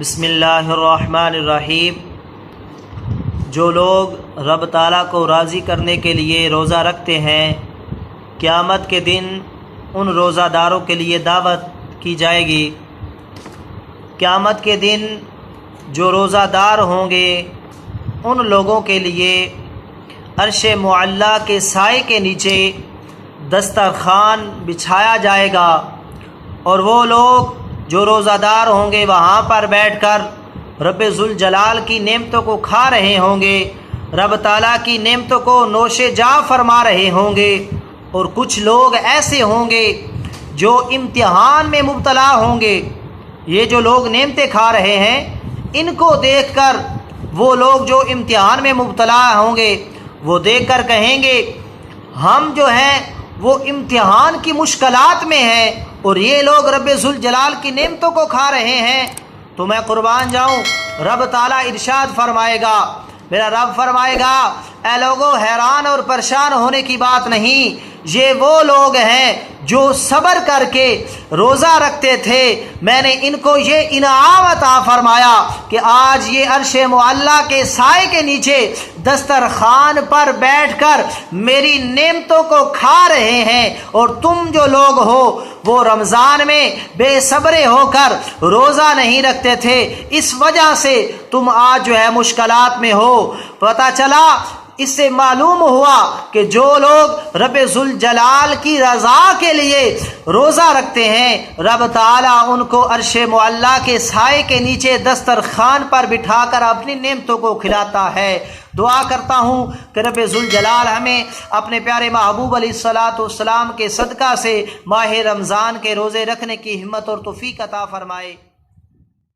بسم اللہ الرحمن الرحیم۔ جو لوگ رب تعالیٰ کو راضی کرنے کے لیے روزہ رکھتے ہیں، قیامت کے دن ان روزہ داروں کے لیے دعوت کی جائے گی۔ قیامت کے دن جو روزہ دار ہوں گے ان لوگوں کے لیے عرش معلیٰ کے سائے کے نیچے دسترخوان بچھایا جائے گا، اور وہ لوگ جو روزہ دار ہوں گے وہاں پر بیٹھ کر رب ذوالجلال کی نعمتوں کو کھا رہے ہوں گے، رب تعالیٰ کی نعمتوں کو نوش جا فرما رہے ہوں گے۔ اور کچھ لوگ ایسے ہوں گے جو امتحان میں مبتلا ہوں گے۔ یہ جو لوگ نعمتیں کھا رہے ہیں ان کو دیکھ کر وہ لوگ جو امتحان میں مبتلا ہوں گے وہ دیکھ کر کہیں گے ہم جو ہیں وہ امتحان کی مشکلات میں ہیں، اور یہ لوگ رب ذوالجلال کی نعمتوں کو کھا رہے ہیں۔ تو میں قربان جاؤں، رب تعالیٰ ارشاد فرمائے گا، میرا رب فرمائے گا اے لوگوں حیران اور پریشان ہونے کی بات نہیں، یہ وہ لوگ ہیں جو صبر کر کے روزہ رکھتے تھے، میں نے ان کو یہ انعام عطا فرمایا کہ آج یہ عرش معلیٰ کے سائے کے نیچے دسترخوان پر بیٹھ کر میری نعمتوں کو کھا رہے ہیں، اور تم جو لوگ ہو وہ رمضان میں بے صبرے ہو کر روزہ نہیں رکھتے تھے، اس وجہ سے تم آج جو ہے مشکلات میں ہو۔ پتہ چلا، اس سے معلوم ہوا کہ جو لوگ رب ذوالجلال کی رضا کے لیے روزہ رکھتے ہیں رب تعالیٰ ان کو عرش معلیٰ کے سائے کے نیچے دسترخوان پر بٹھا کر اپنی نعمتوں کو کھلاتا ہے۔ دعا کرتا ہوں کہ رب ذوالجلال ہمیں اپنے پیارے محبوب علیہ الصلاۃ والسلام کے صدقہ سے ماہ رمضان کے روزے رکھنے کی ہمت اور توفیق عطا فرمائے۔